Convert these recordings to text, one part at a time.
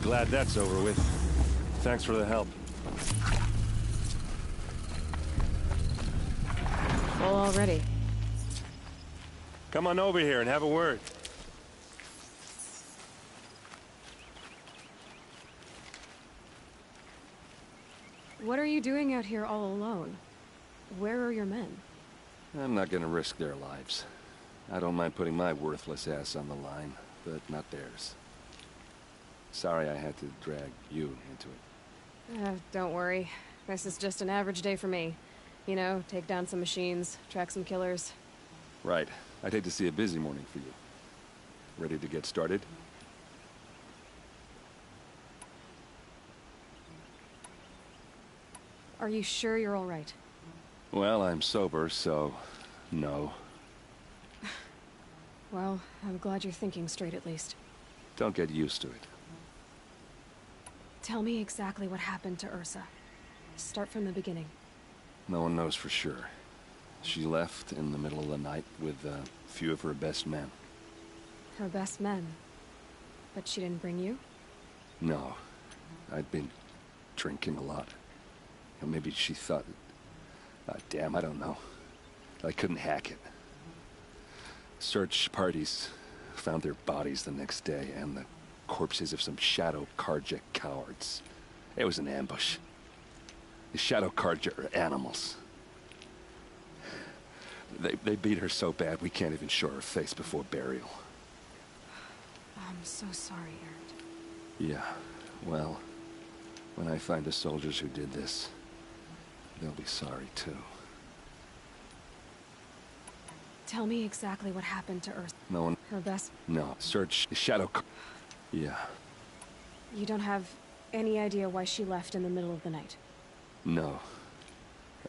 glad that's over with. Thanks for the help. Full already. Come on over here and have a word. What are you doing out here all alone? Where are your men? I'm not gonna risk their lives. I don't mind putting my worthless ass on the line, but not theirs. Sorry I had to drag you into it. Don't worry. This is just an average day for me. You know, take down some machines, track some killers. Right. I'd hate to see a busy morning for you. Ready to get started? Are you sure you're all right? Well, I'm sober, so... no. Well, I'm glad you're thinking straight at least. Don't get used to it. Tell me exactly what happened to Ursa. Start from the beginning. No one knows for sure. She left in the middle of the night with a few of her best men. Her best men? But she didn't bring you? No. I'd been drinking a lot. Or maybe she thought... damn, I don't know. I couldn't hack it. Search parties found their bodies the next day, and the corpses of some Shadow Karja cowards. It was an ambush. The Shadow Karja are animals. They beat her so bad we can't even show her face before burial. I'm so sorry, Aaron. Yeah, well, when I find the soldiers who did this, they'll be sorry too. Tell me exactly what happened to Ursa. No one... Her best... No, search Shadow... Yeah. You don't have any idea why she left in the middle of the night? No.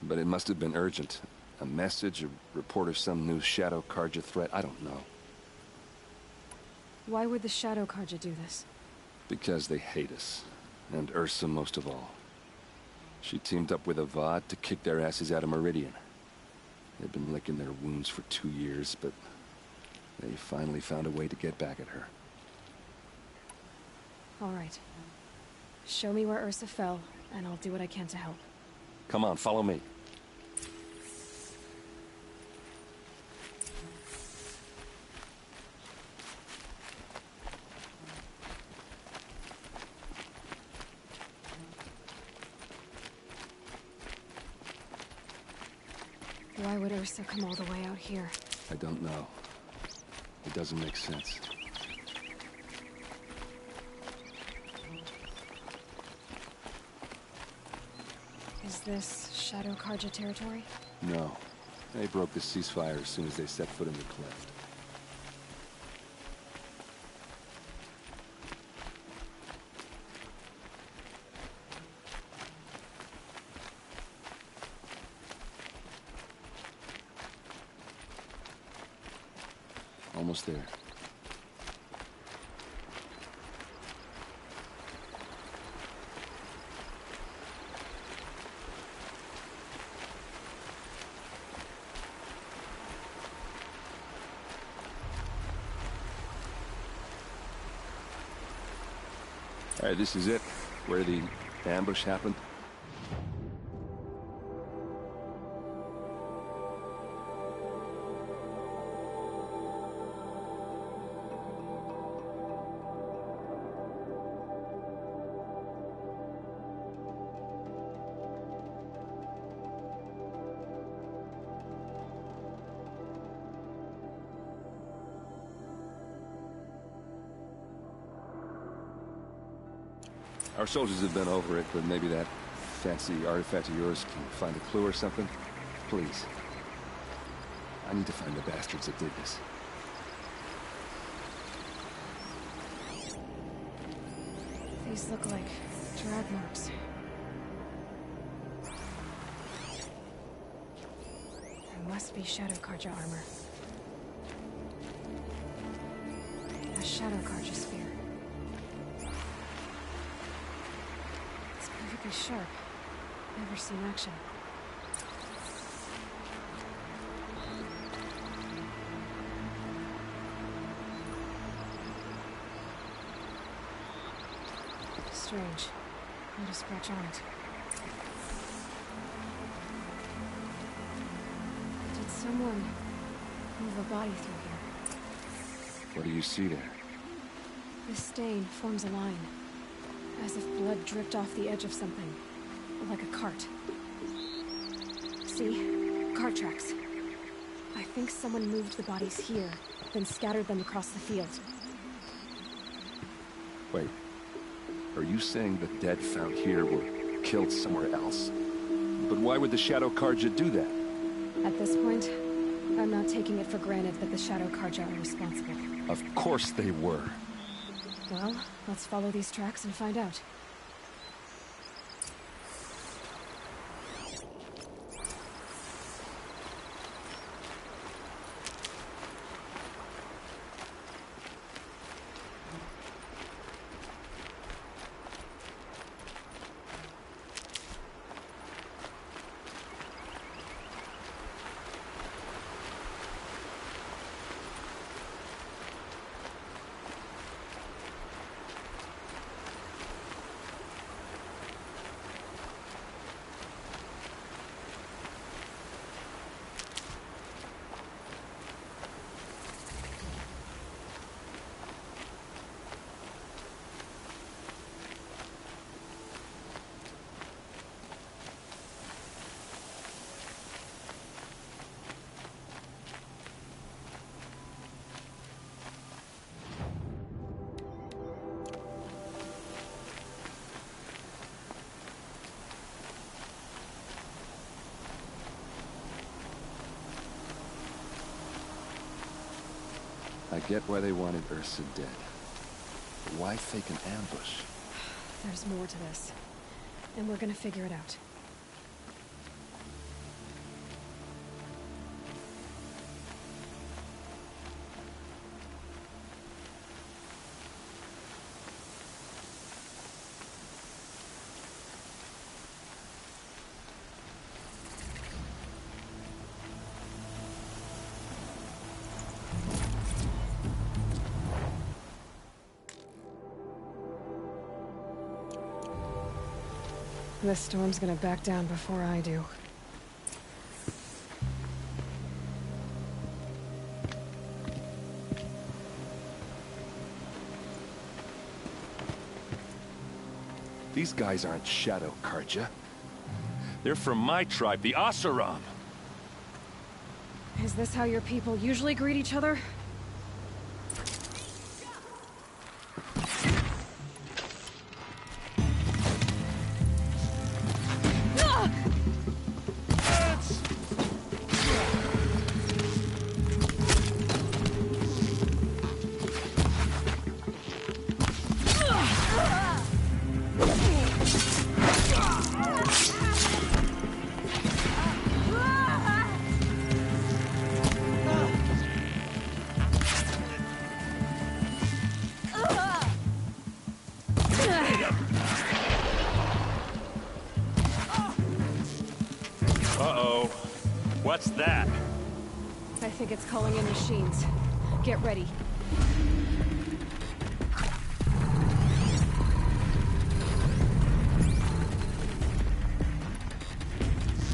But it must have been urgent. A message, a report of some new Shadow Karja threat, I don't know. Why would the Shadow Karja do this? Because they hate us. And Ursa most of all. She teamed up with Avad to kick their asses out of Meridian. They've been licking their wounds for 2 years, but they finally found a way to get back at her. All right. Show me where Ursa fell, and I'll do what I can to help. Come on, follow me. Why would Ursa come all the way out here? I don't know. It doesn't make sense. Is this Shadow Karja territory? No. They broke the ceasefire as soon as they set foot in the cleft. Almost there. All right, this is it, where the ambush happened. Our soldiers have been over it, but maybe that fancy artifact of yours can find a clue or something? Please. I need to find the bastards that did this. These look like drag marks. It must be Shadow Karja armor. A Shadow Karja spear. It's perfectly sharp. Never seen action. strange. Not a scratch on it. Did someone move a body through here? What do you see there? This stain forms a line, as if blood dripped off the edge of something, like a cart. See? Cart tracks. I think someone moved the bodies here, then scattered them across the field. Wait. Are you saying the dead found here were killed somewhere else? But why would the Shadow Karja do that? At this point, I'm not taking it for granted that the Shadow Karja are responsible. Of course they were. Well, let's follow these tracks and find out. I get why they wanted Ursa dead. But why fake an ambush? There's more to this, and we're gonna figure it out. This storm's gonna back down before I do. These guys aren't Shadow Karja. They're from my tribe, the Asaram. Is this how your people usually greet each other? Uh-oh. What's that? I think it's calling in machines. Get ready.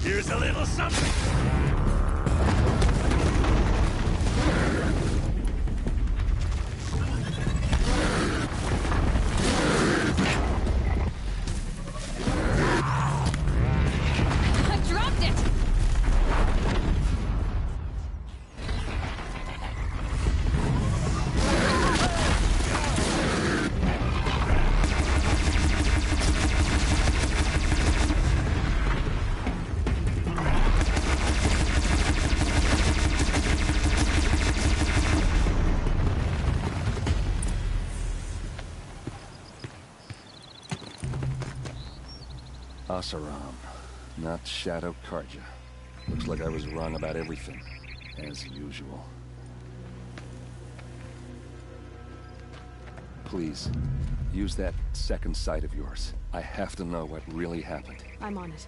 Here's a little something. Asaram, not Shadow Karja. Looks like I was wrong about everything, as usual. Please, use that second sight of yours. I have to know what really happened. I'm on it.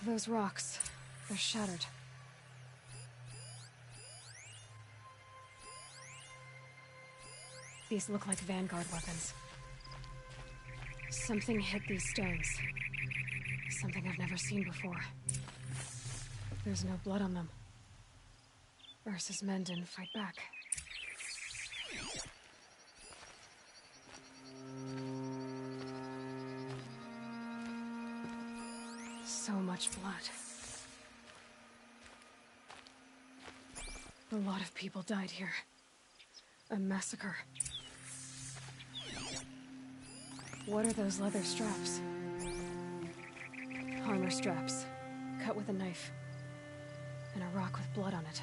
Those rocks, they're shattered. These look like Vanguard weapons. Something hit these stones. Something I've never seen before. There's no blood on them. Ursa's men didn't fight back. So much blood. A lot of people died here. A massacre. What are those leather straps? Armor straps, cut with a knife. And a rock with blood on it.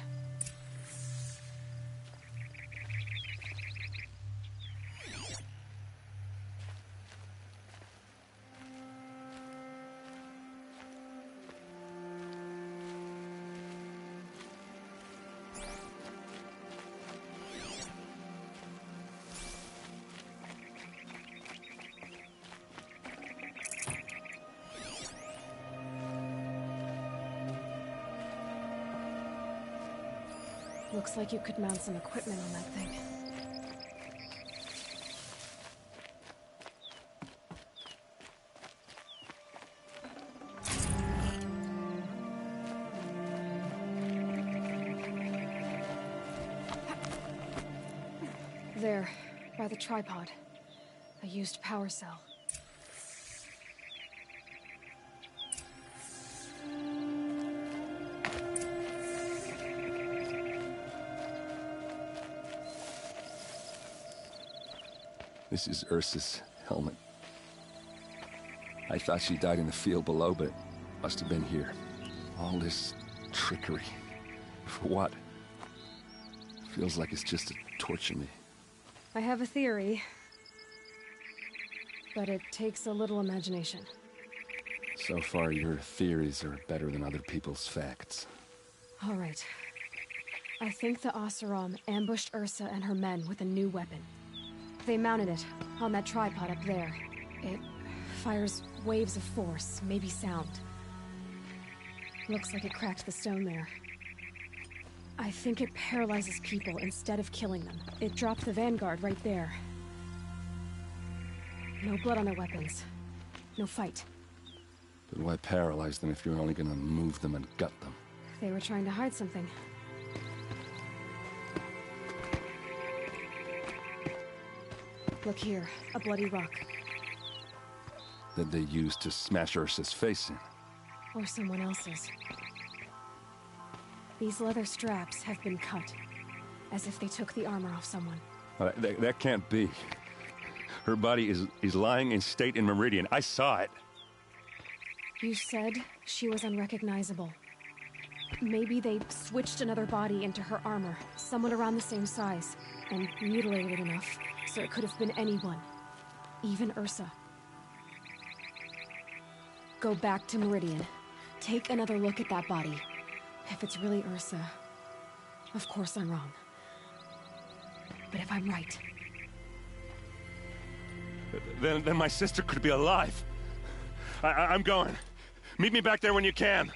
Looks like you could mount some equipment on that thing. There, by the tripod. A used power cell. This is Ursa's helmet. I thought she died in the field below, but must have been here. All this trickery. For what? Feels like it's just to torture me. I have a theory, but it takes a little imagination. So far, your theories are better than other people's facts. All right. I think the Oseram ambushed Ursa and her men with a new weapon. They mounted it on that tripod up there. It fires waves of force, maybe sound. Looks like it cracked the stone there. I think it paralyzes people instead of killing them. It dropped the Vanguard right there. No blood on their weapons. No fight. But why paralyze them if you're only gonna move them and gut them? They were trying to hide something. Look here, a bloody rock. That they used to smash Ursa's face in. Or someone else's. These leather straps have been cut, as if they took the armor off someone. That can't be. Her body is lying in state in Meridian. I saw it. You said she was unrecognizable. Maybe they switched another body into her armor, someone around the same size, and mutilated it enough so it could have been anyone. Even Ursa. Go back to Meridian. Take another look at that body. If it's really Ursa, of course I'm wrong. But if I'm right... Then my sister could be alive. I'm going. Meet me back there when you can.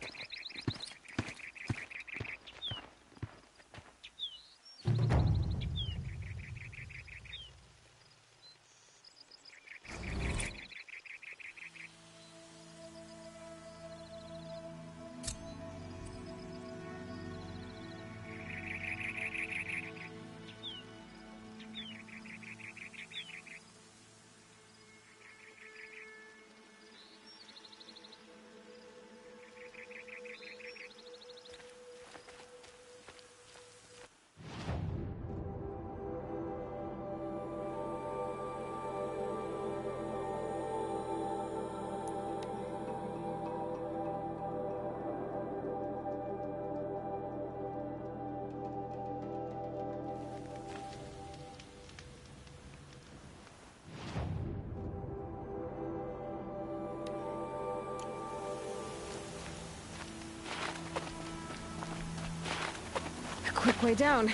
Quick way down.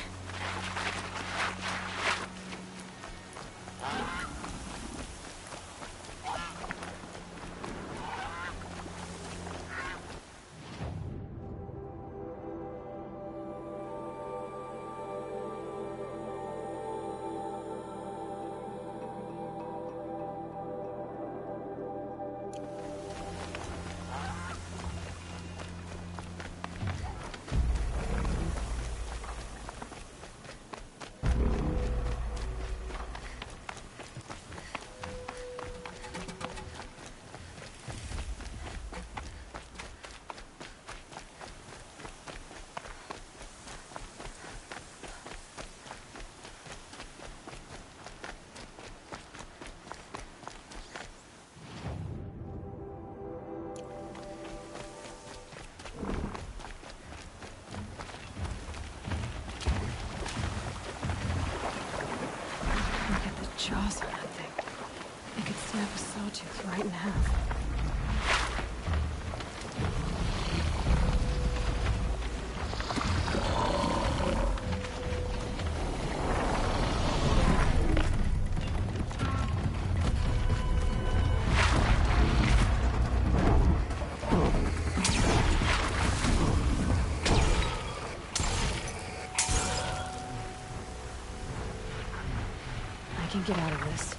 jaws on that thing. It could snap a sawtooth right in half. I can get out of this.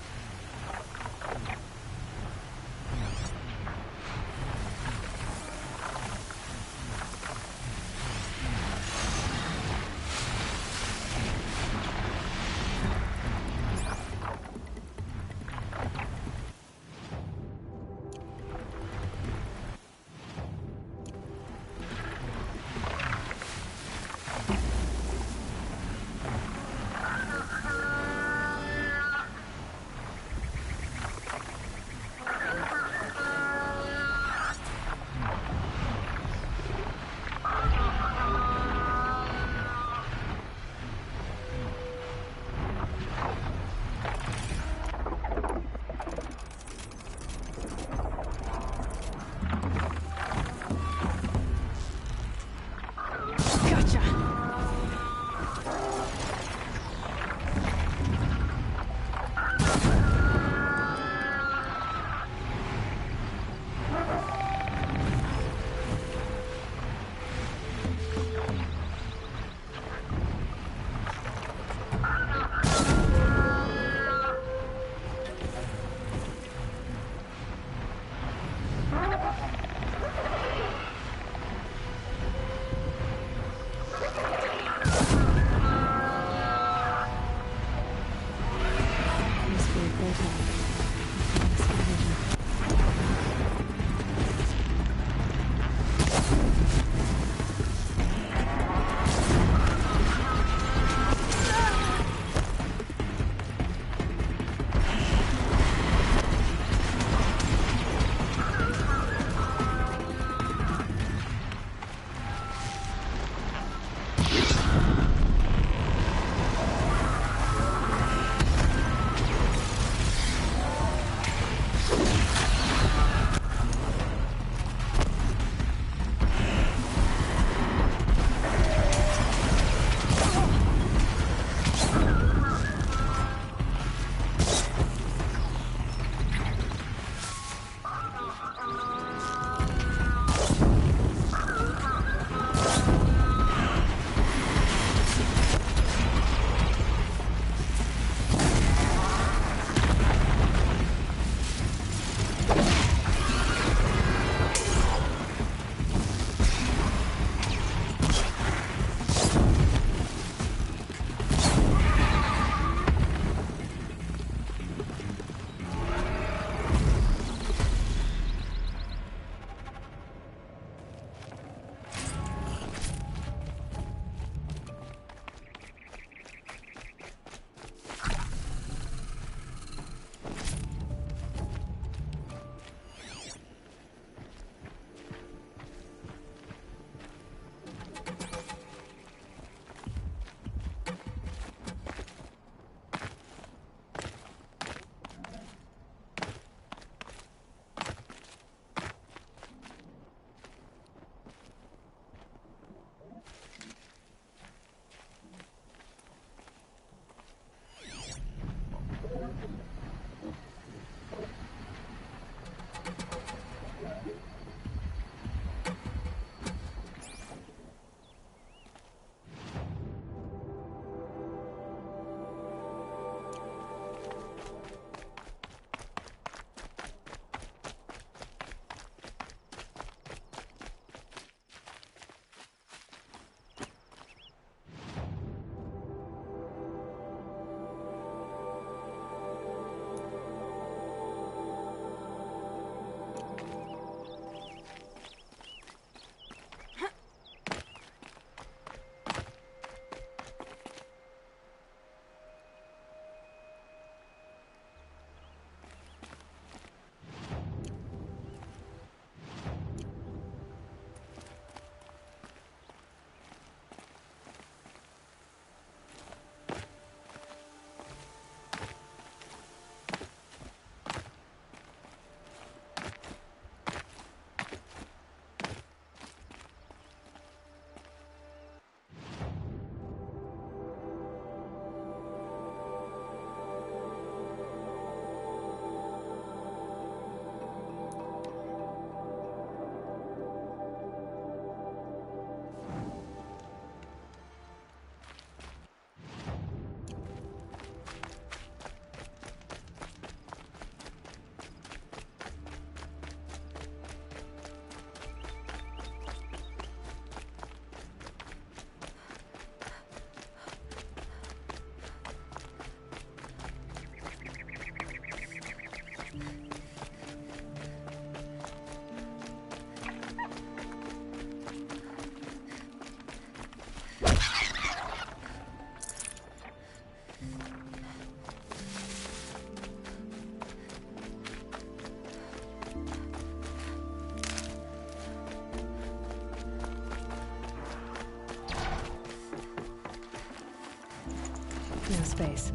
of space.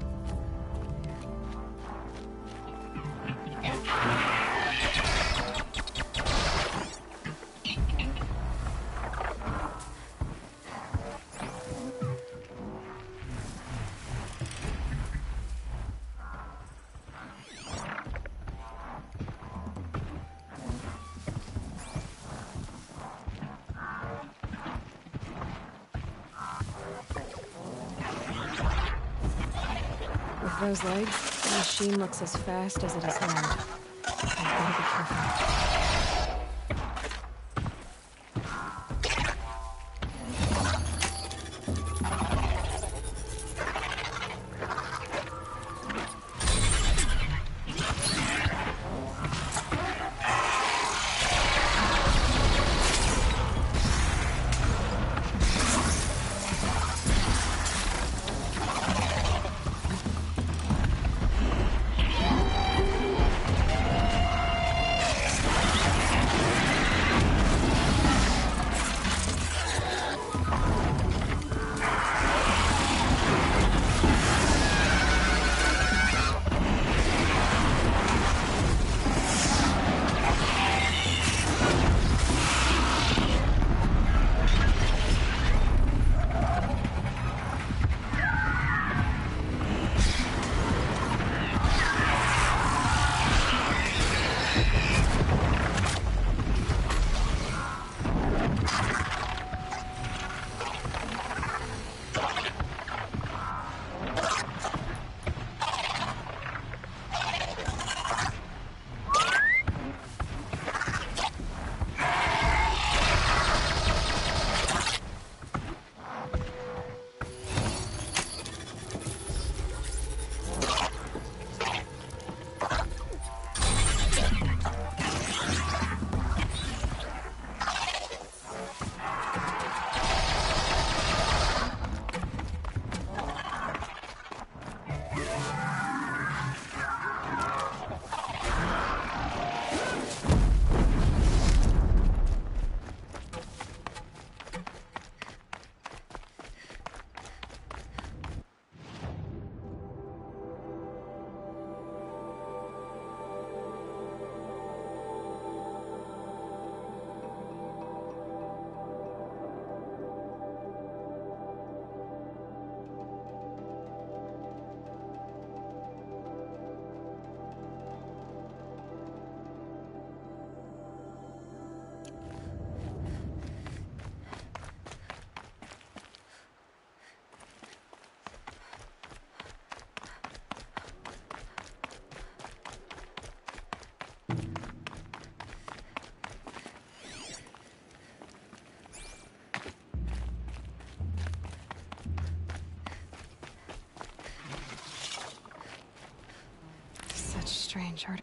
With those legs, the machine looks as fast as it is loud. I've got to be careful. Strange art.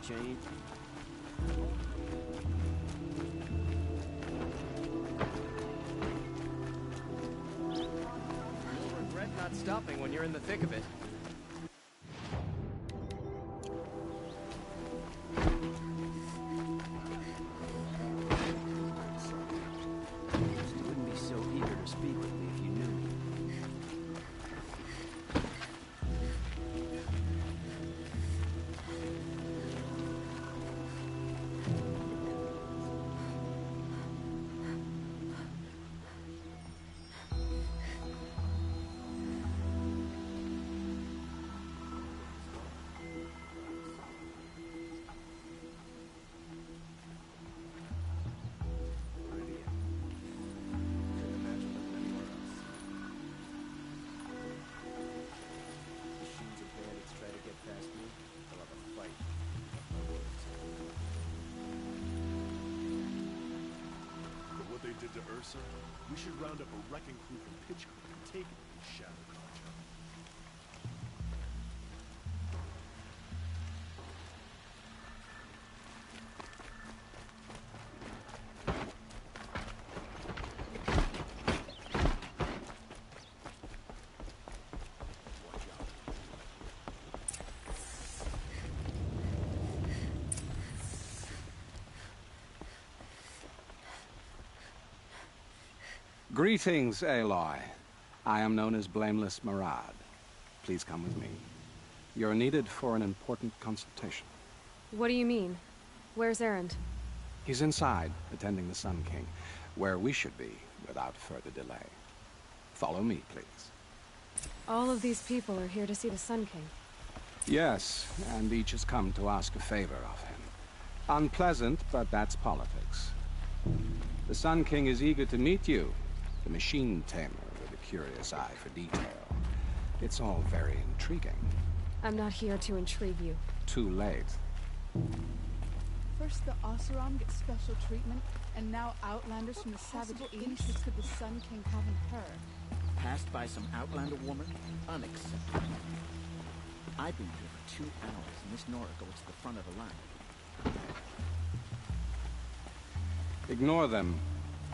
changed. You'll regret not stopping when you're in the thick of it. You wouldn't be so eager to speak with me if you knew me. To Ursa, we should round up a wrecking crew from Pitch Creek and take it to the Shadow Cartel. Greetings, Aloy. I am known as Blameless Murad. Please come with me. You're needed for an important consultation. What do you mean? Where's Erend? He's inside, attending the Sun King, where we should be without further delay. Follow me, please. All of these people are here to see the Sun King. Yes, and each has come to ask a favor of him. Unpleasant, but that's politics. The Sun King is eager to meet you. The machine tamer with a curious eye for detail. It's all very intriguing. I'm not here to intrigue you. Too late. First the Oseram get special treatment, and now Outlanders from the Savage East. What could the Sun King have in her? Passed by some Outlander woman? Unacceptable. I've been here for 2 hours, and this Nora goes to the front of the line. Ignore them.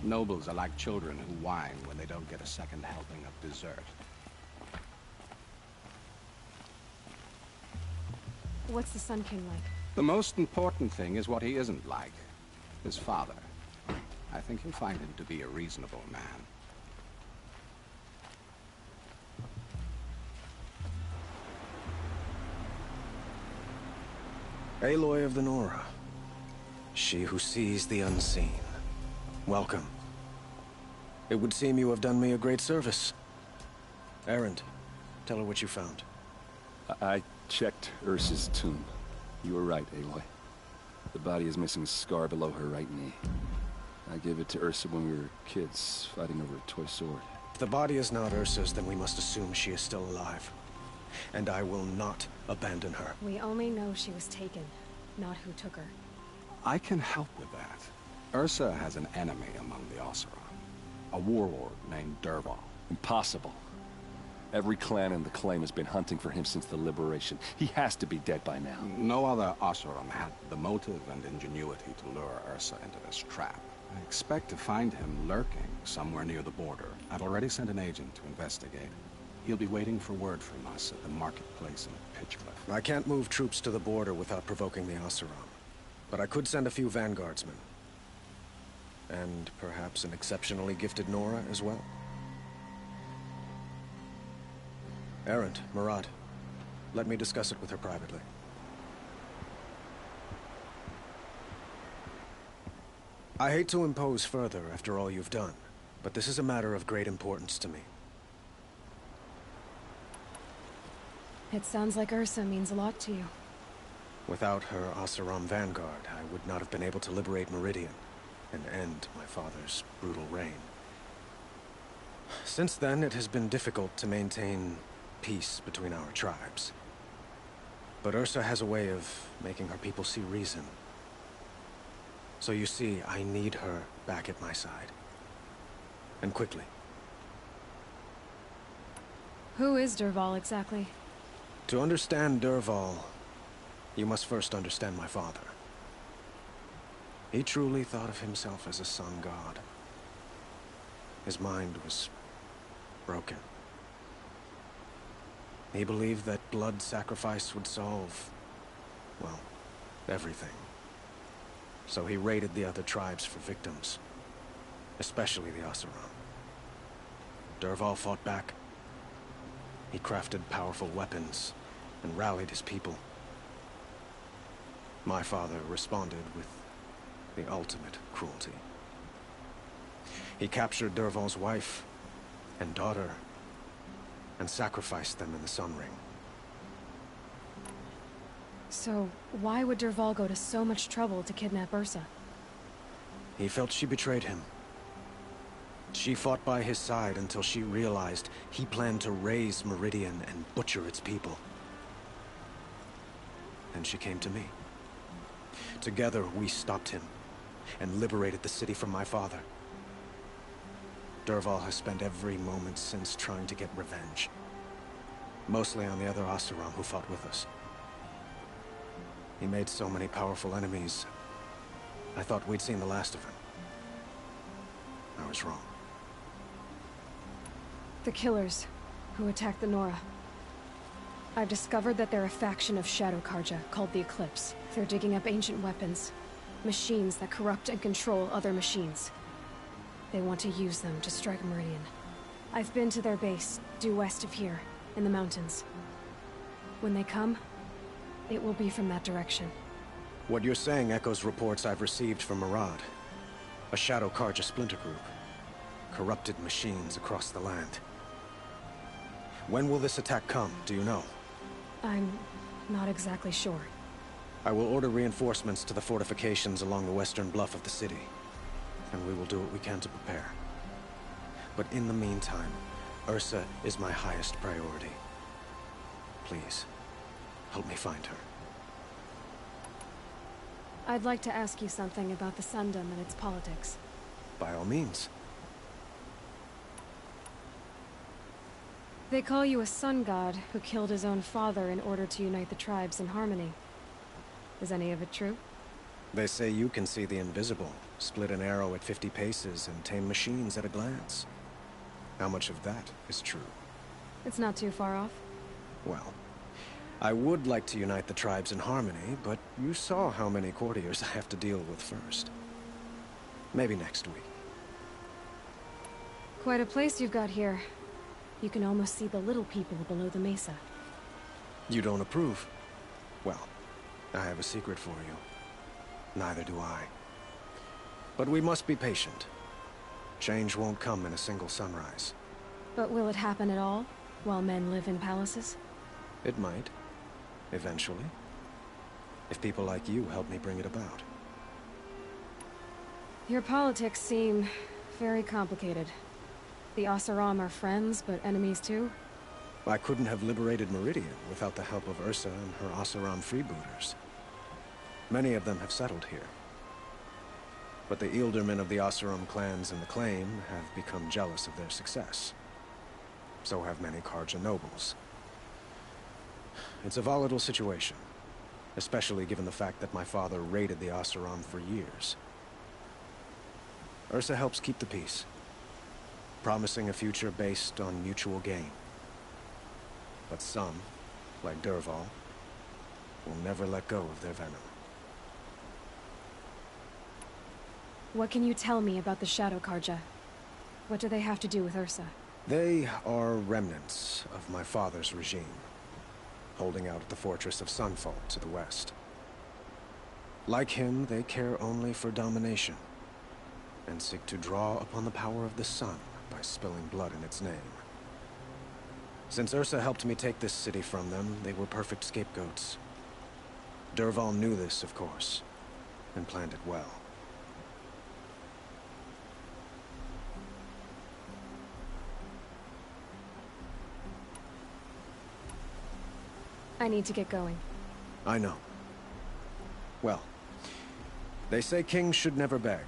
Nobles are like children who whine when they don't get a second helping of dessert. What's the Sun King like? The most important thing is what he isn't like. His father. I think you'll find him to be a reasonable man. Aloy of the Nora. She who sees the unseen. Welcome. It would seem you have done me a great service. Erend, tell her what you found. I checked Ursa's tomb. You were right, Aloy. The body is missing a scar below her right knee. I gave it to Ursa when we were kids, fighting over a toy sword. If the body is not Ursa's, then we must assume she is still alive. And I will not abandon her. We only know she was taken, not who took her. I can help with that. Ursa has an enemy among the Oseram. A warlord named Dervahl. Impossible. Every clan in the claim has been hunting for him since the liberation. He has to be dead by now. No other Oseram had the motive and ingenuity to lure Ursa into this trap. I expect to find him lurking somewhere near the border. I've already sent an agent to investigate. He'll be waiting for word from us at the marketplace in Pitchcliff. I can't move troops to the border without provoking the Oseram. But I could send a few vanguardsmen. And perhaps an exceptionally gifted Nora as well. Erend, Murad, let me discuss it with her privately. I hate to impose further after all you've done, but this is a matter of great importance to me. It sounds like Ursa means a lot to you. Without her Oseram vanguard, I would not have been able to liberate Meridian and end my father's brutal reign. Since then, it has been difficult to maintain peace between our tribes. But Ursa has a way of making her people see reason. So you see, I need her back at my side. And quickly. Who is Dervahl exactly? To understand Dervahl, you must first understand my father. He truly thought of himself as a sun god. His mind was broken. He believed that blood sacrifice would solve, well, everything. So he raided the other tribes for victims, especially the Oseram. Dervahl fought back. He crafted powerful weapons and rallied his people. My father responded with the ultimate cruelty. He captured Dervahl's wife and daughter and sacrificed them in the Sun Ring. So, why would Dervahl go to so much trouble to kidnap Ursa? He felt she betrayed him. She fought by his side until she realized he planned to raise Meridian and butcher its people. Then she came to me. Together, we stopped him and liberated the city from my father. Dervahl has spent every moment since trying to get revenge. Mostly on the other Oseram who fought with us. He made so many powerful enemies, I thought we'd seen the last of him. I was wrong. The killers who attacked the Nora. I've discovered that they're a faction of Shadow Karja called the Eclipse. They're digging up ancient weapons, machines that corrupt and control other machines. They want to use them to strike Meridian. I've been to their base, due west of here, in the mountains. When they come, it will be from that direction. What you're saying echoes reports I've received from Murad, a Shadow Karja splinter group. Corrupted machines across the land. When will this attack come, do you know? I'm not exactly sure. I will order reinforcements to the fortifications along the western bluff of the city, and we will do what we can to prepare. But in the meantime, Ursa is my highest priority. Please, help me find her. I'd like to ask you something about the Sundom and its politics. By all means. They call you a sun god who killed his own father in order to unite the tribes in harmony. Is any of it true? They say you can see the invisible, split an arrow at 50 paces, and tame machines at a glance. How much of that is true? It's not too far off. Well, I would like to unite the tribes in harmony, but you saw how many courtiers I have to deal with first. Maybe next week. Quite a place you've got here. You can almost see the little people below the mesa. You don't approve? Well, I have a secret for you. Neither do I. But we must be patient. Change won't come in a single sunrise. But will it happen at all, while men live in palaces? It might. Eventually. If people like you help me bring it about. Your politics seem very complicated. The Oseram are friends, but enemies too? I couldn't have liberated Meridian without the help of Ursa and her Oseram freebooters. Many of them have settled here. But the Ealdormen of the Oseram clans in the Claim have become jealous of their success. So have many Karja nobles. It's a volatile situation, especially given the fact that my father raided the Oseram for years. Ursa helps keep the peace, promising a future based on mutual gain. But some, like Dervahl, will never let go of their venom. What can you tell me about the Shadow Karja? What do they have to do with Ursa? They are remnants of my father's regime, holding out at the fortress of Sunfall to the west. Like him, they care only for domination, and seek to draw upon the power of the sun by spilling blood in its name. Since Ursa helped me take this city from them, they were perfect scapegoats. Dervahl knew this, of course, and planned it well. I need to get going. I know. Well, they say kings should never beg.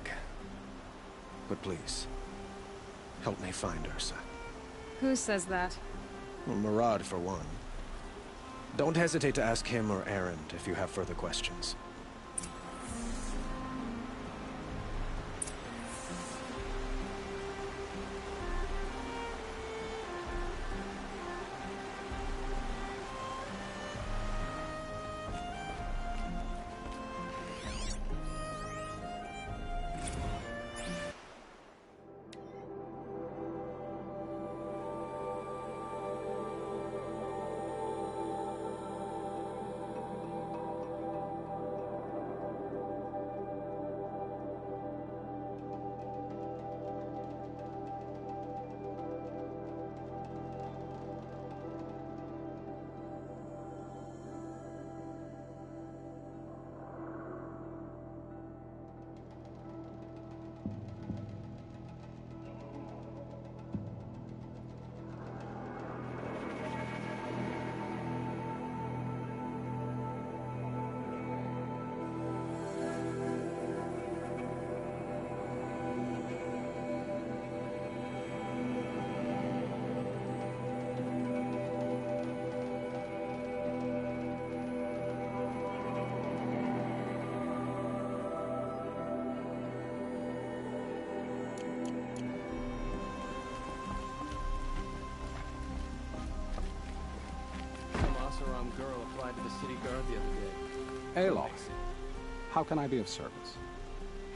But please, help me find Ursa. Who says that? Well, Murad, for one. Don't hesitate to ask him or Erend if you have further questions. Girl applied to the city guard the other day. Aloy, how can I be of service?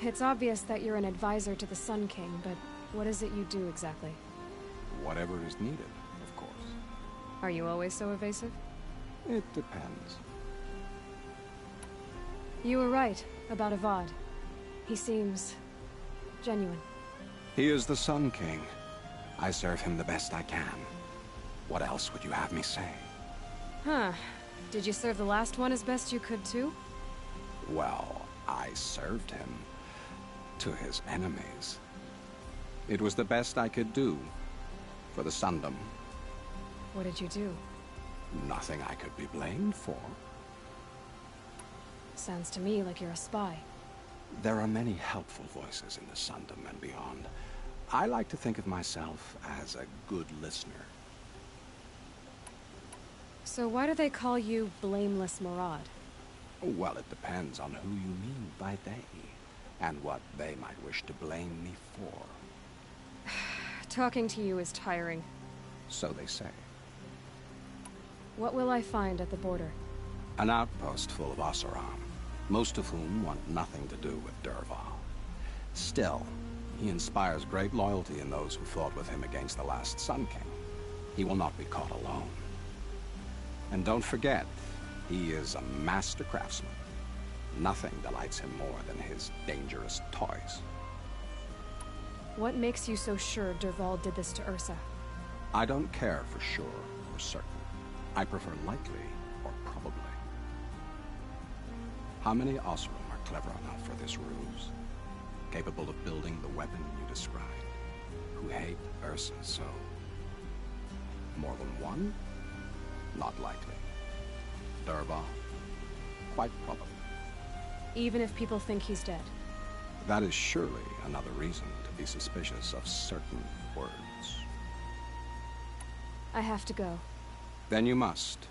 It's obvious that you're an advisor to the Sun King, but what is it you do exactly? Whatever is needed, of course. Are you always so evasive? It depends. You were right about Avad. He seems genuine. He is the Sun King. I serve him the best I can. What else would you have me say? Huh. Did you serve the last one as best you could, too? Well, I served him to his enemies. It was the best I could do for the Sundom. What did you do? Nothing I could be blamed for. Sounds to me like you're a spy. There are many helpful voices in the Sundom and beyond. I like to think of myself as a good listener. So why do they call you Blameless Murad? Well, it depends on who you mean by they, and what they might wish to blame me for. Talking to you is tiring. So they say. What will I find at the border? An outpost full of Oseram, most of whom want nothing to do with Dervahl. Still, he inspires great loyalty in those who fought with him against the last Sun King. He will not be caught alone. And don't forget, he is a master craftsman. Nothing delights him more than his dangerous toys. What makes you so sure Dervahl did this to Ursa? I don't care for sure or certain. I prefer likely or probably. How many Oseram are clever enough for this ruse? Capable of building the weapon you described? Who hate Ursa so? More than one? Not likely. Dervahl? Quite probably. Even if people think he's dead? That is surely another reason to be suspicious of certain words. I have to go. Then you must.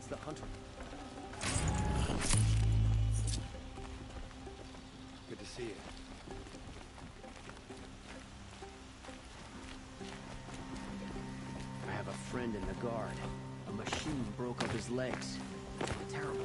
the hunter. Good to see you. I have a friend in the guard. A machine broke up his legs. Terrible.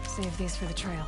Save these for the trail.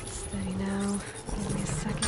Steady now. Give me a second.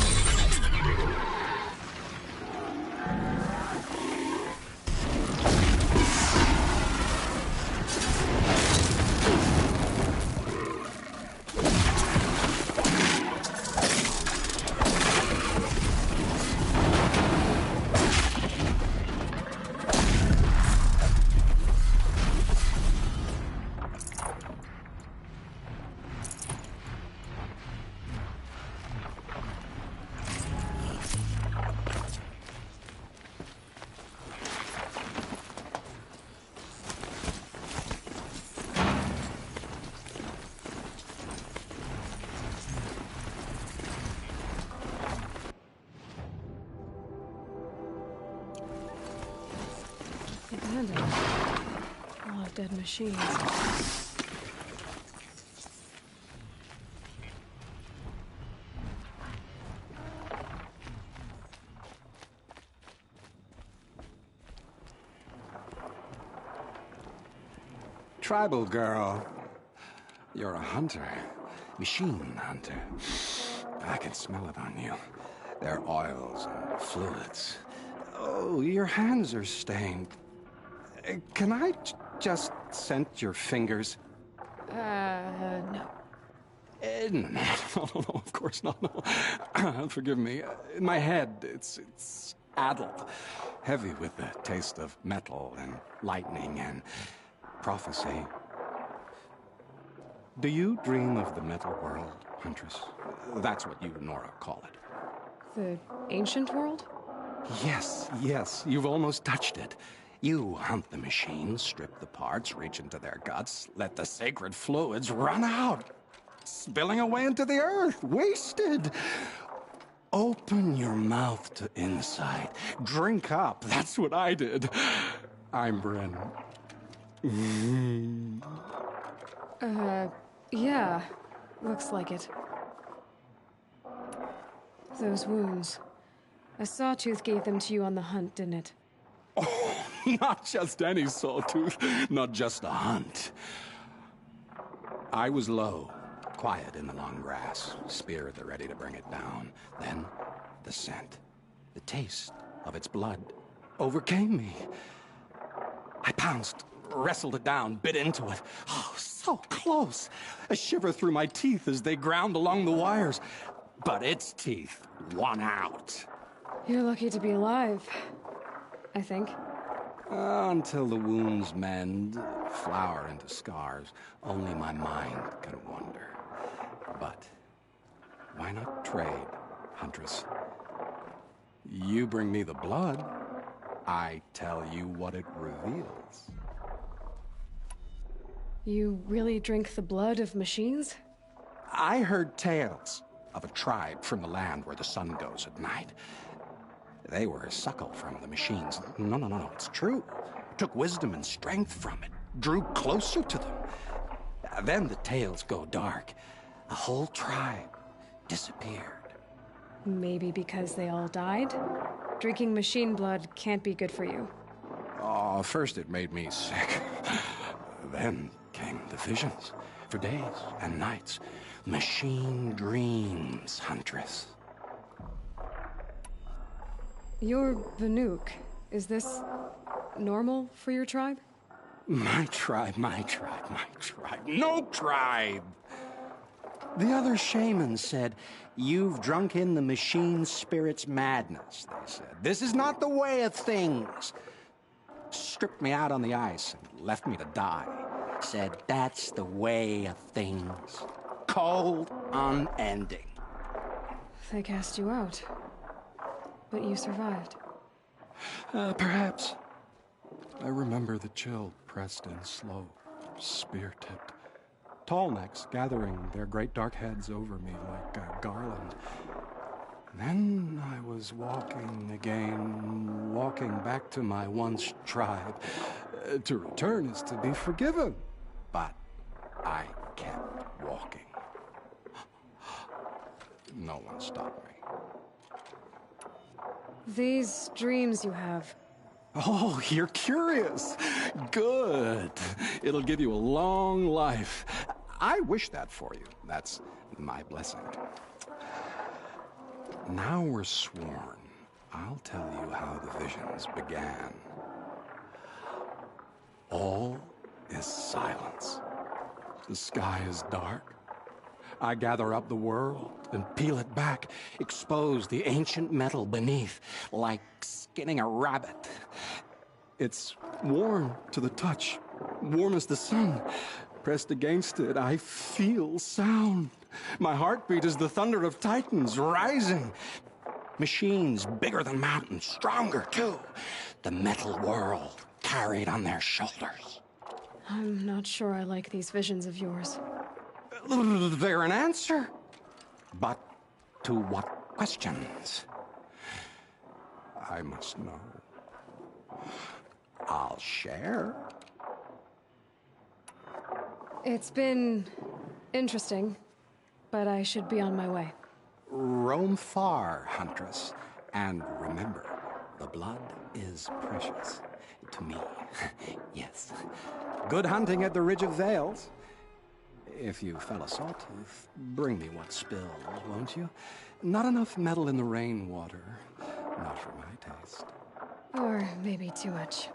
Abandoned. A lot of dead machines. Tribal girl. You're a hunter. Machine hunter. I can smell it on you. Their oils and fluids. Oh, your hands are stained. Can I just scent your fingers? No. No, of course not, no. Forgive me. In my head, it's addled. Heavy with the taste of metal and lightning and prophecy. Do you dream of the metal world? Huntress. That's what you, Nora, call it. The ancient world? Yes, yes, you've almost touched it. You hunt the machines, strip the parts, reach into their guts, let the sacred fluids run out, spilling away into the earth, wasted. Open your mouth to insight. Drink up. That's what I did. I'm Bren. Yeah. Looks like it. Those wounds. A sawtooth gave them to you on the hunt, didn't it? Oh, not just any sawtooth. Not just a hunt. I was low, quiet in the long grass, spear at the ready to bring it down. Then, the scent, the taste of its blood overcame me. I pounced, wrestled it down, bit into it. Oh, so close. A shiver through my teeth as they ground along the wires. But its teeth won out. You're lucky to be alive, I think. Until the wounds mend, flower into scars, only my mind can wonder. But why not trade, Huntress? You bring me the blood, I tell you what it reveals. You really drink the blood of machines? I heard tales of a tribe from the land where the sun goes at night. They were a suckle from the machines. No, it's true. Took wisdom and strength from it, drew closer to them. Then the tales go dark. A whole tribe disappeared. Maybe because they all died? Drinking machine blood can't be good for you. Oh, first it made me sick. Then came the visions. For days and nights. Machine dreams, Huntress. You're Vanook. Is this normal for your tribe? My tribe. No tribe! The other shamans said, "You've drunk in the machine spirit's madness," they said. "This is not the way of things." Stripped me out on the ice and left me to die. Said, "That's the way of things. Cold, unending." They cast you out. But you survived. Perhaps. I remember the chill pressed in slow, spear-tipped. Tall necks gathering their great dark heads over me like a garland. Then I was walking again, walking back to my once tribe. To return is to be forgiven. But I kept walking. No one stopped me. These dreams you have. Oh, you're curious. Good. It'll give you a long life. I wish that for you. That's my blessing. Now we're sworn. I'll tell you how the visions began. All is silence. The sky is dark. I gather up the world and peel it back, expose the ancient metal beneath, like skinning a rabbit. It's warm to the touch, warm as the sun. Pressed against it, I feel sound. My heartbeat is the thunder of titans rising. Machines bigger than mountains, stronger too. The metal world carried on their shoulders. I'm not sure I like these visions of yours. They're an answer. But to what questions? I must know. I'll share. It's been interesting, but I should be on my way. Roam far, Huntress. And remember, the blood is precious to me. Yes. Good hunting at the Ridge of Vales. If you fell a sawtooth, bring me what spills, won't you? Not enough metal in the rainwater. Not for my taste. Or maybe too much.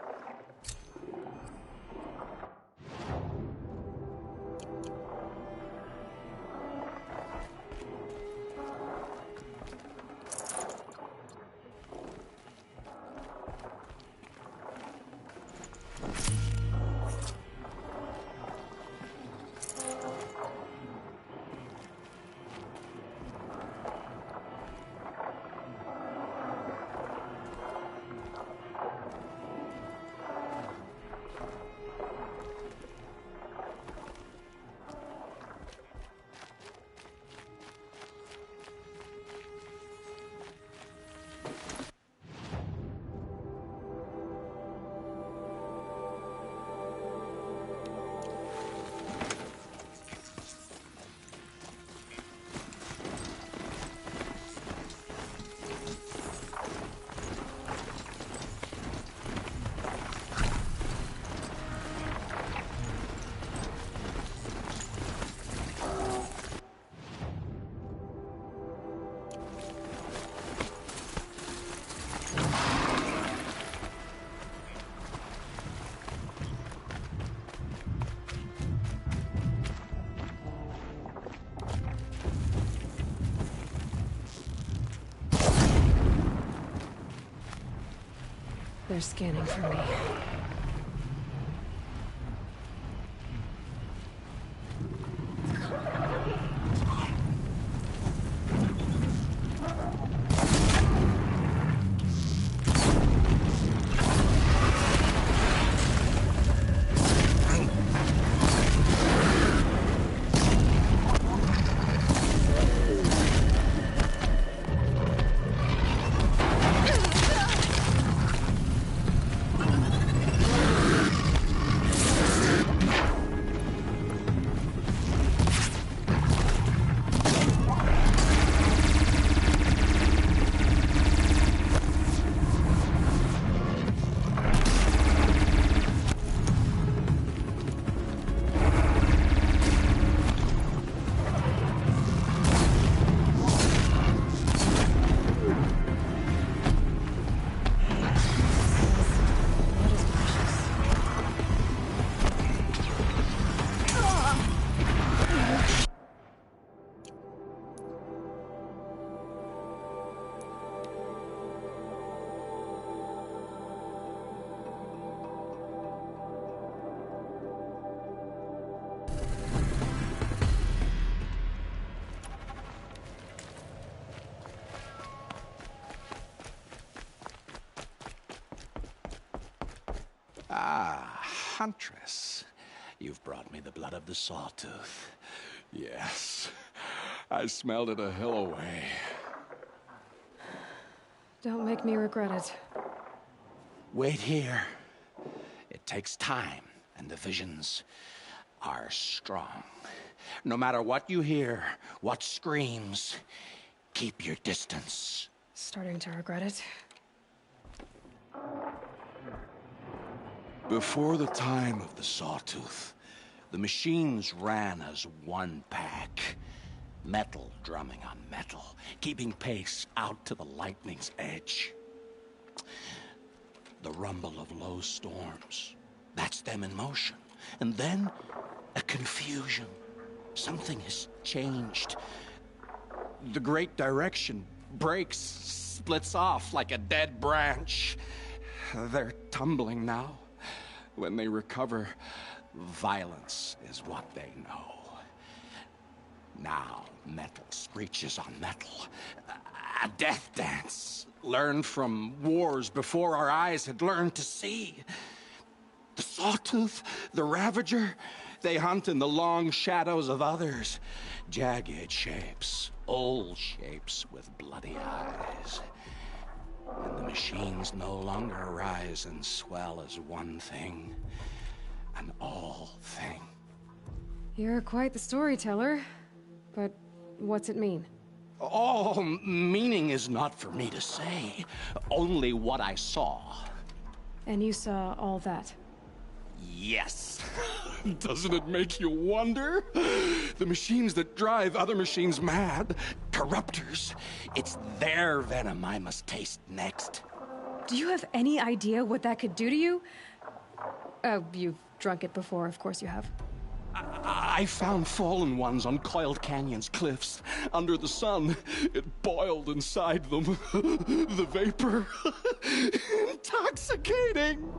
They're scanning for me. Ah, Huntress. You've brought me the blood of the sawtooth. Yes. I smelled it a hill away. Don't make me regret it. Wait here. It takes time, and the visions are strong. No matter what you hear, what screams, keep your distance. Starting to regret it. Before the time of the Sawtooth, the machines ran as one pack. Metal drumming on metal, keeping pace out to the lightning's edge. The rumble of low storms, that's them in motion. And then, a confusion. Something has changed. The great direction breaks, splits off like a dead branch. They're tumbling now. When they recover, violence is what they know. Now, metal screeches on metal. A death dance, learned from wars before our eyes had learned to see. The Sawtooth, the Ravager, they hunt in the long shadows of others. Jagged shapes, old shapes with bloody eyes. And the machines no longer rise and swell as one thing, an all thing. You're quite the storyteller. But what's it mean? Oh, meaning is not for me to say. Only what I saw. And you saw all that? Yes. Doesn't it make you wonder? The machines that drive other machines mad, corruptors, it's their venom I must taste next. Do you have any idea what that could do to you? Oh, you've drunk it before, of course you have. I found fallen ones on coiled canyons, cliffs, under the sun. It boiled inside them. The vapor. Intoxicating.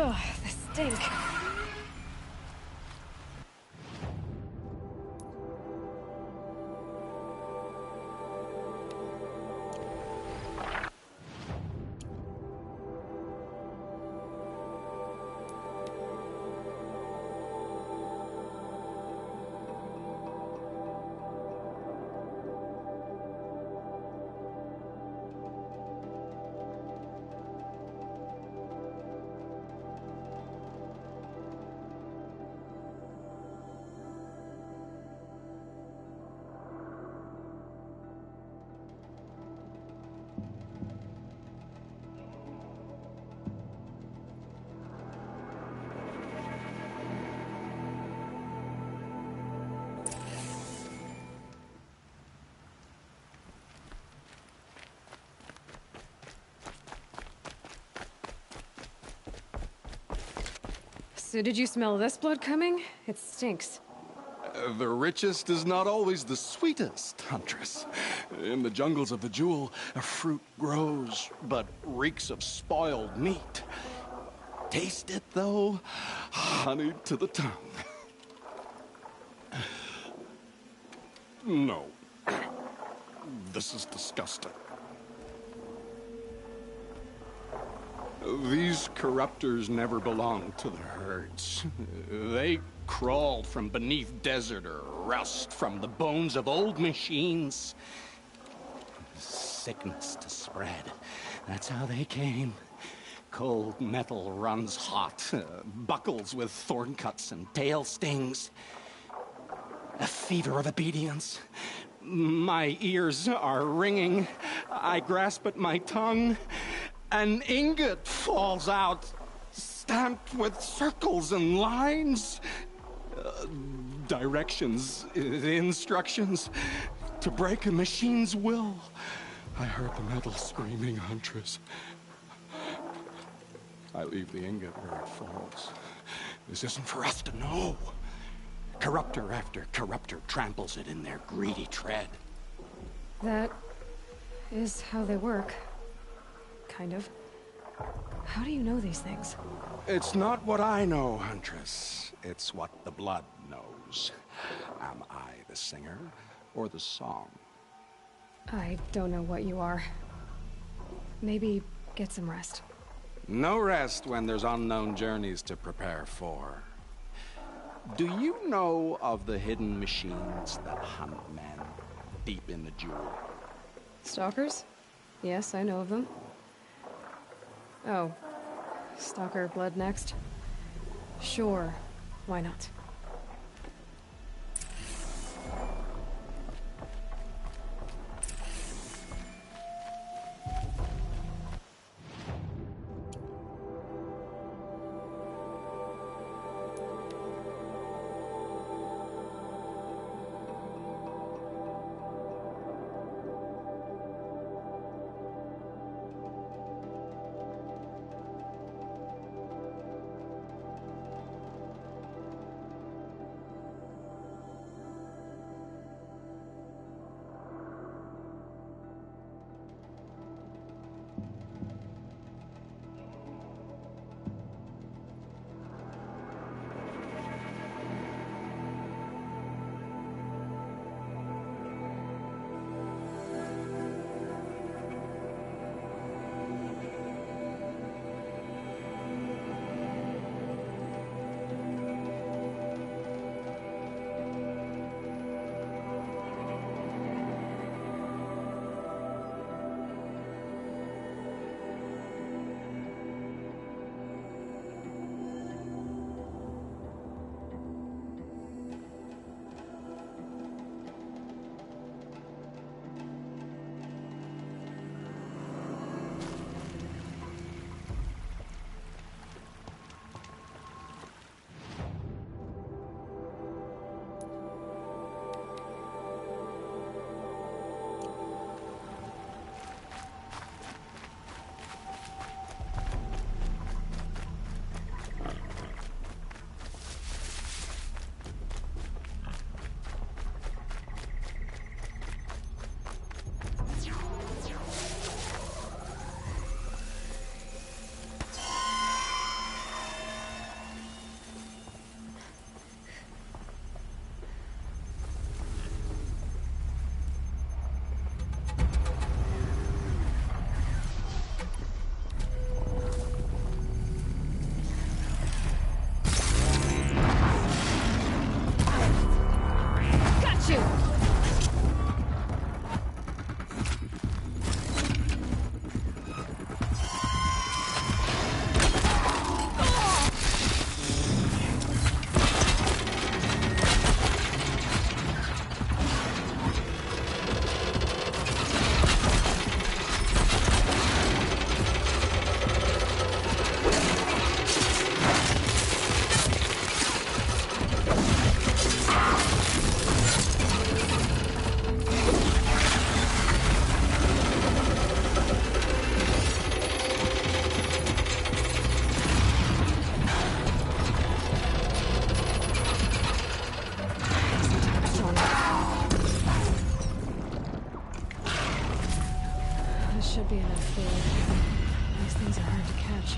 Ugh, the stink. So did you smell this blood coming? It stinks. The richest is not always the sweetest, Huntress. In the jungles of the Jewel, a fruit grows, but reeks of spoiled meat. Taste it, though, honey to the tongue. No. This is disgusting. These corruptors never belonged to the herds. They crawled from beneath desert or rust from the bones of old machines. Sickness to spread. That's how they came. Cold metal runs hot, buckles with thorn cuts and tail stings. A fever of obedience. My ears are ringing. I grasp at my tongue. An ingot falls out, stamped with circles and lines. Directions, instructions to break a machine's will. I heard the metal screaming, Huntress. I leave the ingot where it falls. This isn't for us to know. Corruptor after corruptor tramples it in their greedy tread. That is how they work. Kind of. How do you know these things? It's not what I know, Huntress. It's what the blood knows. Am I the singer or the song? I don't know what you are. Maybe get some rest. No rest when there's unknown journeys to prepare for. Do you know of the hidden machines that hunt men deep in the Jewel? Stalkers? Yes, I know of them. Oh. Stalker blood next? Sure. Why not? should be enough food. These things are hard to catch.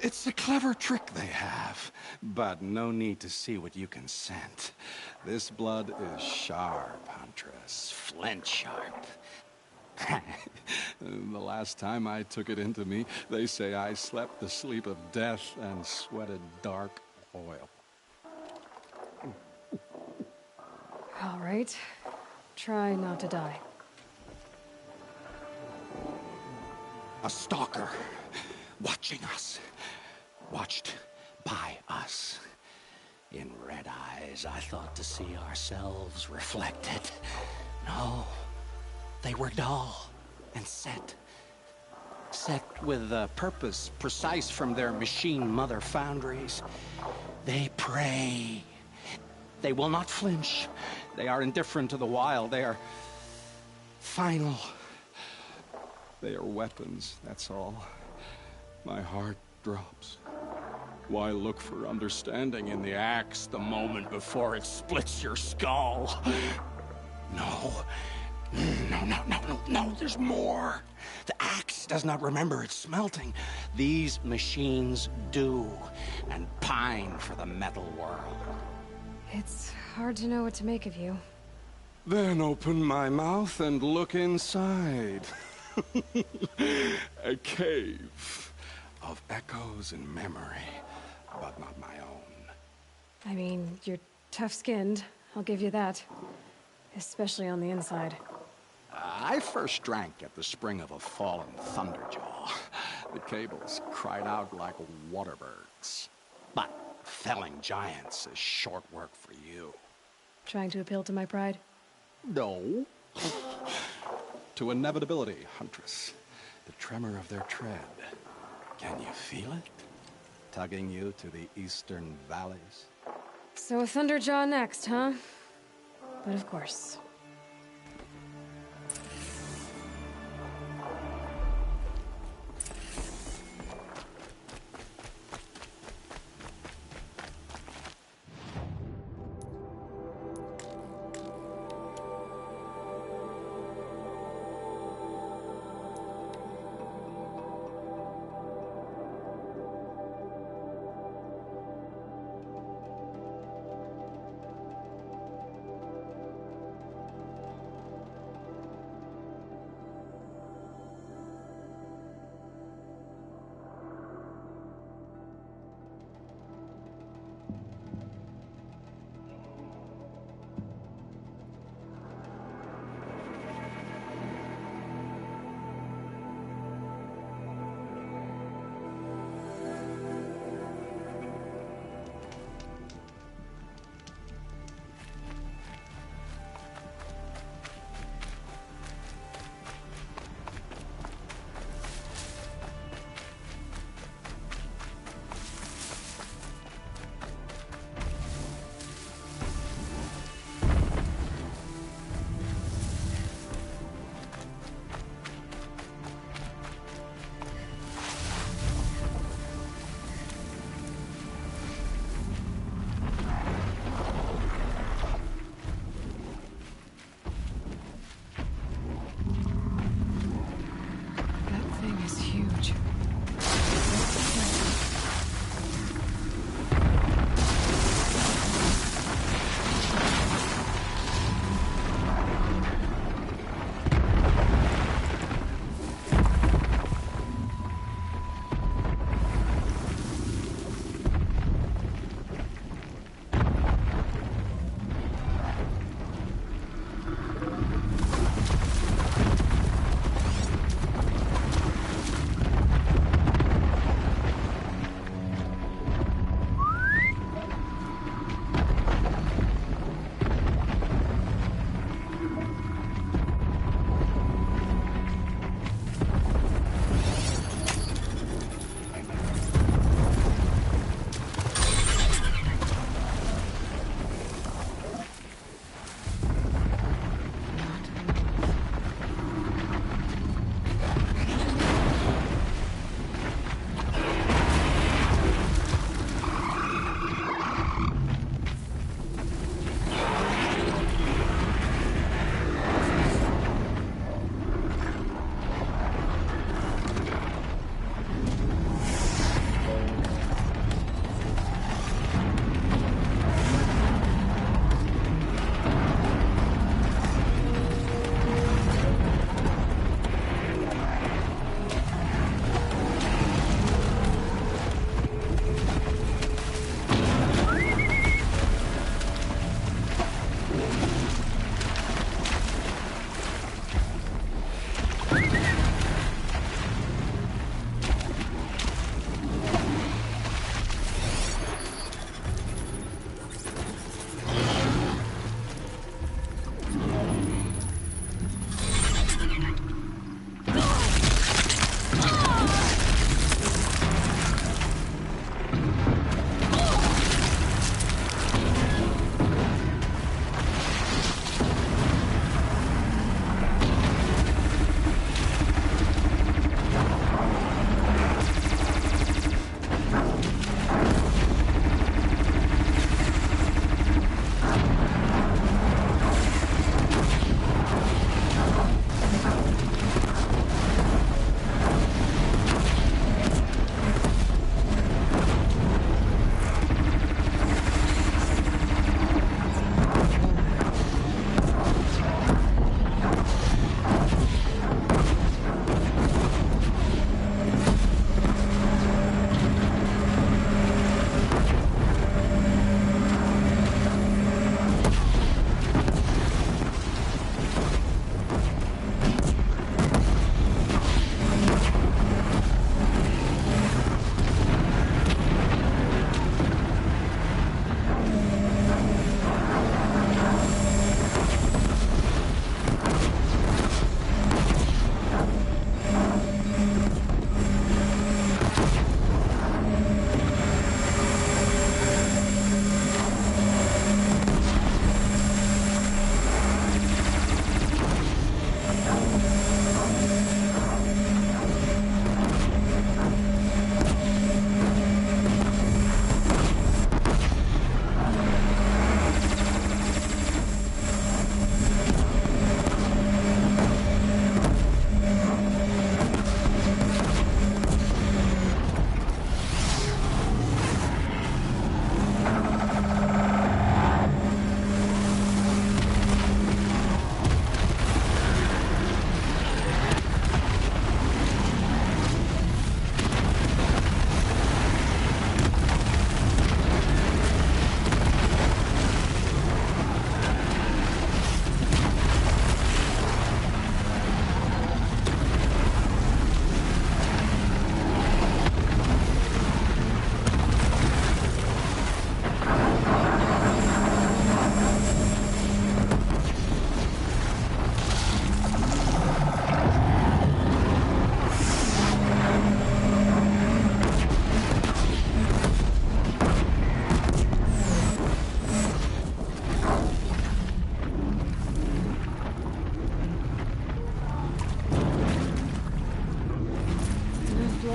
It's a clever trick they have, but no need to see what you can scent. This blood is sharp, Huntress. Flint sharp. The last time I took it into me, they say I slept the sleep of death and sweated dark oil. All right. Try not to die. A stalker, watching us. Watched by us. In red eyes, I thought to see ourselves reflected. No, they were dull and set. Set with a purpose precise from their machine mother foundries. They prey. They will not flinch. They are indifferent to the wild. They are final. They are weapons, that's all. My heart drops. Why look for understanding in the axe the moment before it splits your skull? No. No, there's more. The axe does not remember its smelting. These machines do, and pine for the metal world. It's hard to know what to make of you. Then open my mouth and look inside. A cave of echoes and memory, but not my own. I mean, you're tough-skinned, I'll give you that. Especially on the inside. I first drank at the spring of a fallen thunderjaw. The cables cried out like waterbirds. But felling giants is short work for you. Trying to appeal to my pride? No. To inevitability, Huntress. The tremor of their tread. Can you feel it? Tugging you to the eastern valleys? So a Thunderjaw next, huh? But of course.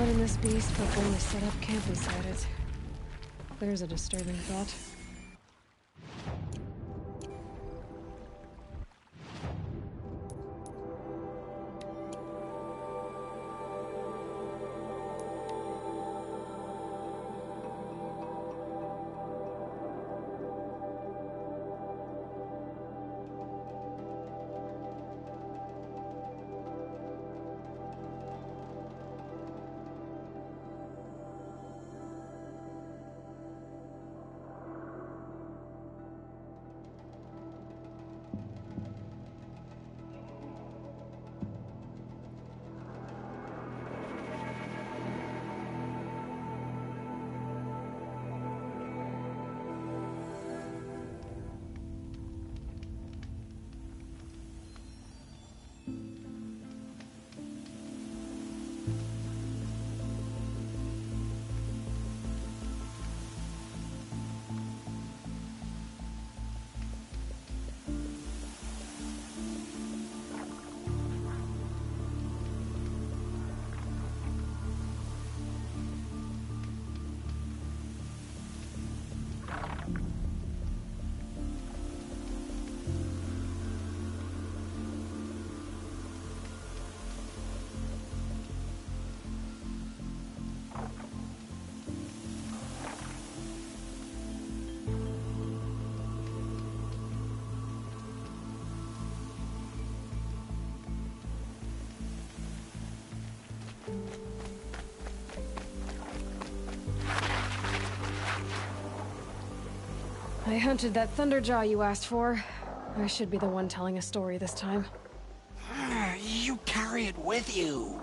in this beast before we set up camp beside it. There's a disturbing thought. I hunted that Thunderjaw you asked for. I should be the one telling a story this time. You carry it with you.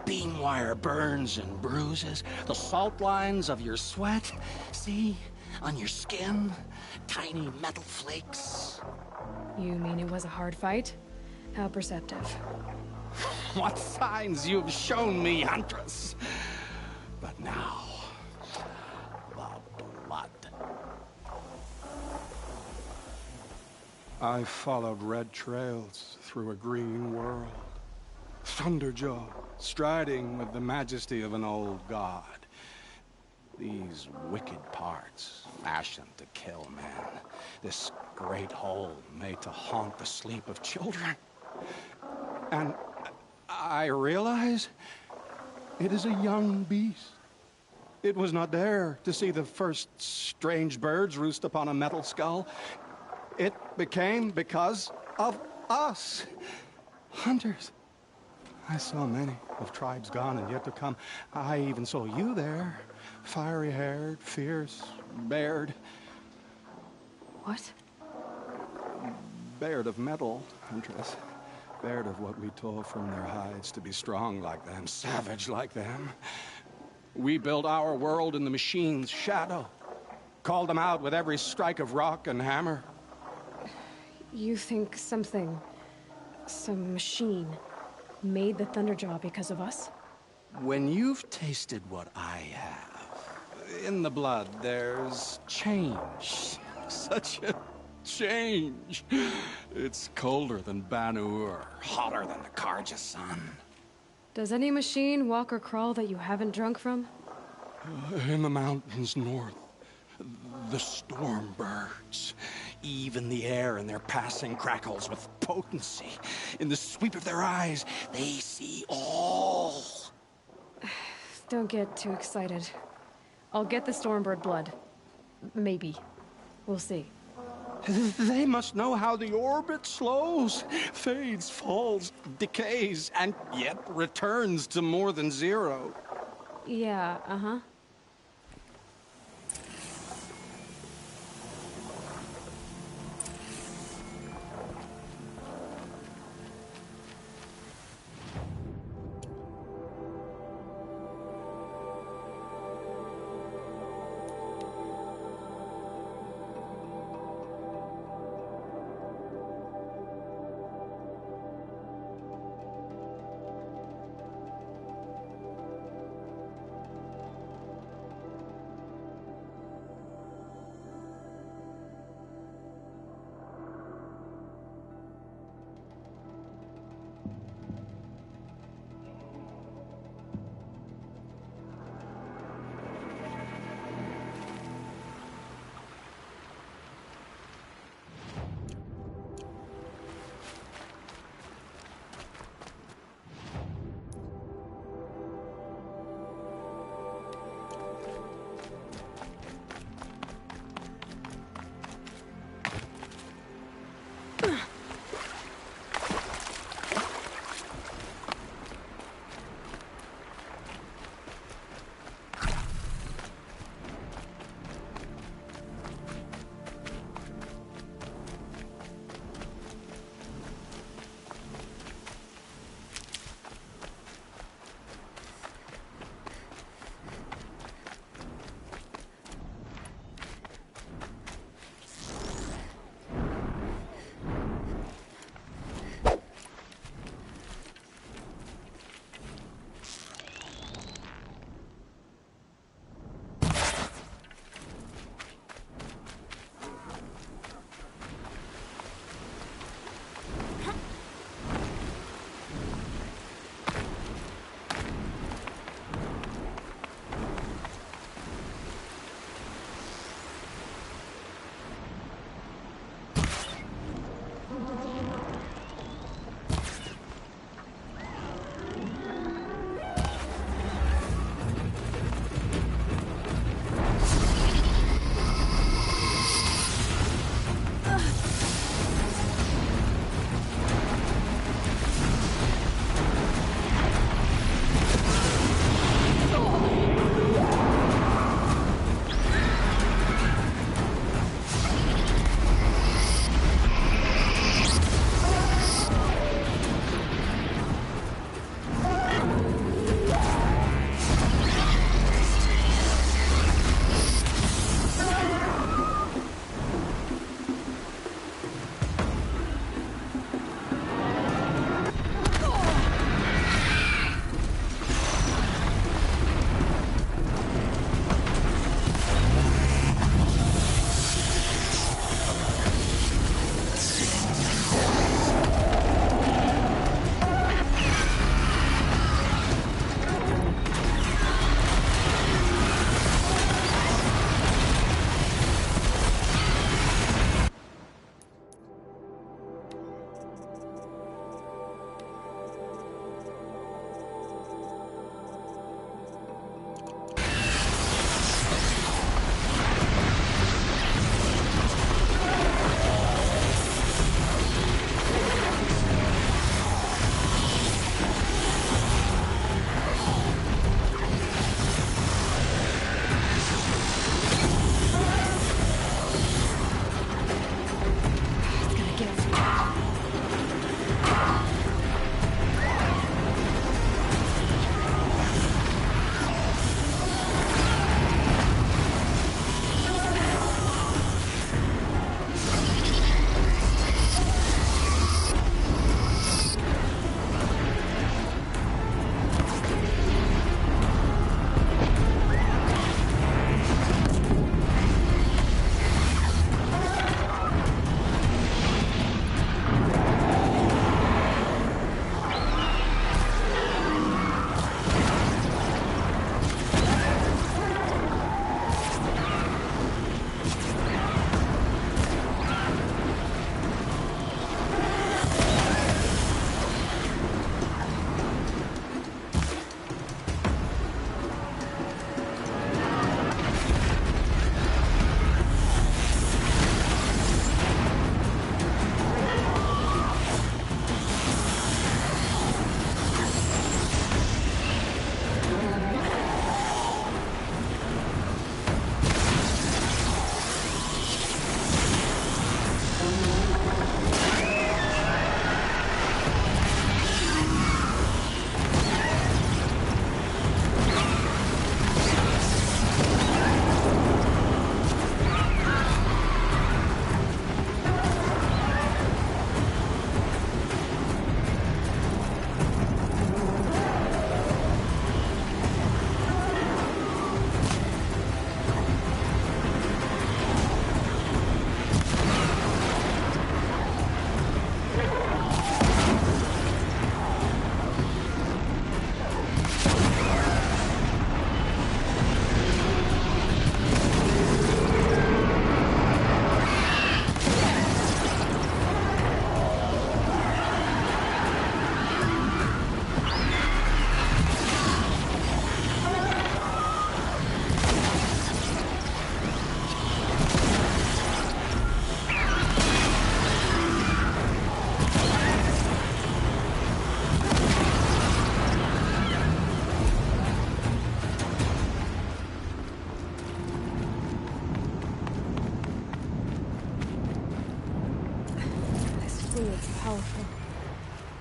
Beam wire burns and bruises, the salt lines of your sweat. See? On your skin, tiny metal flakes. You mean it was a hard fight? How perceptive. What signs you've shown me, Huntress. But now, the blood. I followed red trails through a green world. Thunderjaw, striding with the majesty of an old god. These wicked parts, fashioned to kill men. This great hole made to haunt the sleep of children. And I realize it is a young beast. It was not there to see the first strange birds roost upon a metal skull. It became because of us, hunters. I saw many of tribes gone and yet to come. I even saw you there, fiery-haired, fierce, bared. What? Bared of metal, Huntress. Bared of what we tore from their hides to be strong like them, savage like them. We built our world in the machine's shadow. Called them out with every strike of rock and hammer. You think some machine, made the Thunderjaw because of us? When you've tasted what I have, in the blood there's change. Such a change. It's colder than Banu-Ur, hotter than the Karja sun. Does any machine walk or crawl that you haven't drunk from? In the mountains north, the storm birds. Even the air in their passing crackles with potency. In the sweep of their eyes, they see all. Don't get too excited. I'll get the Stormbird blood. Maybe. We'll see. They must know how the orbit slows, fades, falls, decays, and yet returns to more than zero. Yeah, uh-huh.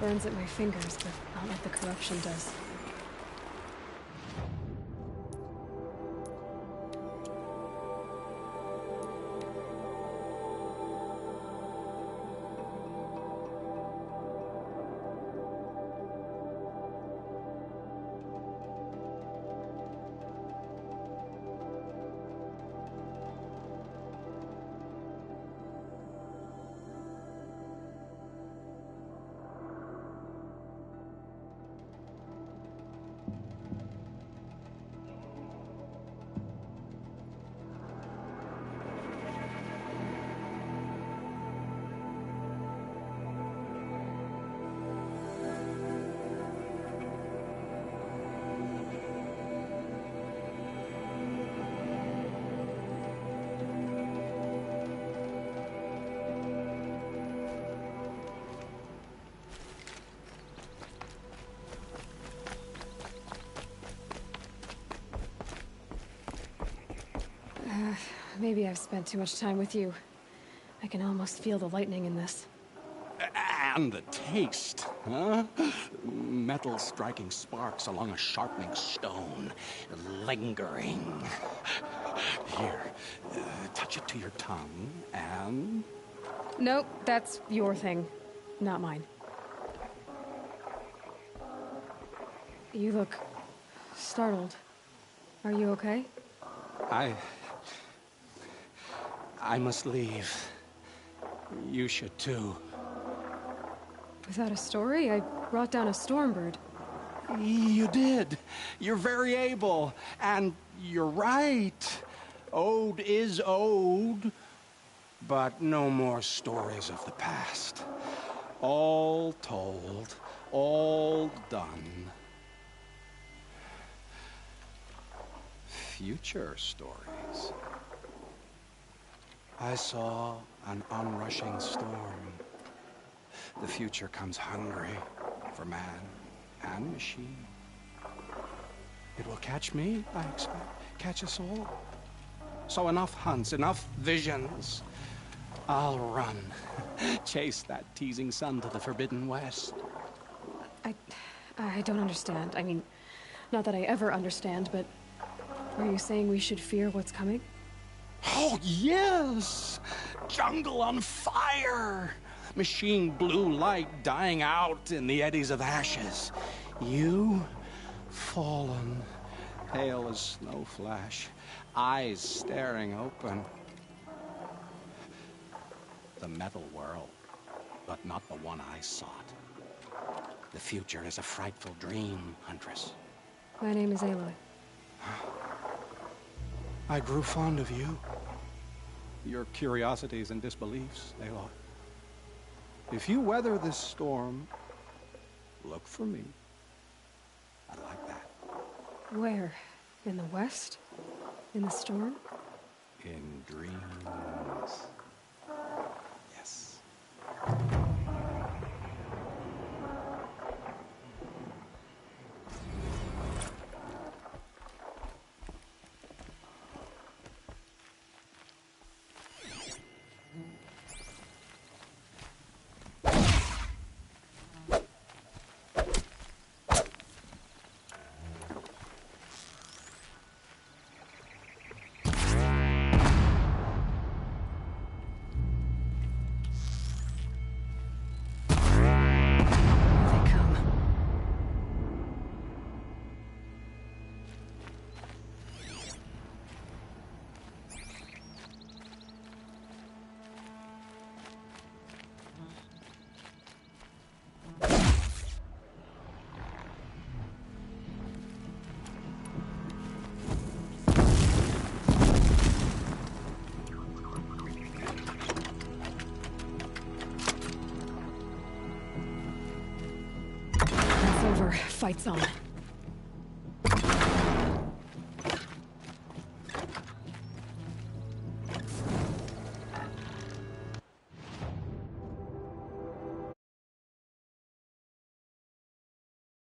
Burns at my fingers, but not like the corruption does. Maybe I've spent too much time with you. I can almost feel the lightning in this. And the taste, huh? Metal striking sparks along a sharpening stone, lingering. Here, touch it to your tongue, and... Nope, that's your thing, not mine. You look startled. Are you okay? I must leave. You should too. Without a story? I brought down a stormbird. You did. You're very able. And you're right. Ode is ode. But no more stories of the past. All told. All done. Future stories. I saw an onrushing storm. The future comes hungry for man and machine. It will catch me, I expect, catch us all. So enough hunts, enough visions. I'll run, chase that teasing sun to the forbidden west. I don't understand. I mean, not that I ever understand, but are you saying we should fear what's coming? Oh, yes! Jungle on fire! Machine blue light dying out in the eddies of ashes. You, fallen, pale as snow flash, eyes staring open. The metal world, but not the one I sought. The future is a frightful dream, Huntress. My name is Aloy. I grew fond of you. Your curiosities and disbeliefs, Aloy. If you weather this storm, look for me. I like that. Where? In the west? In the storm? In dreams. Yes. Fight's on.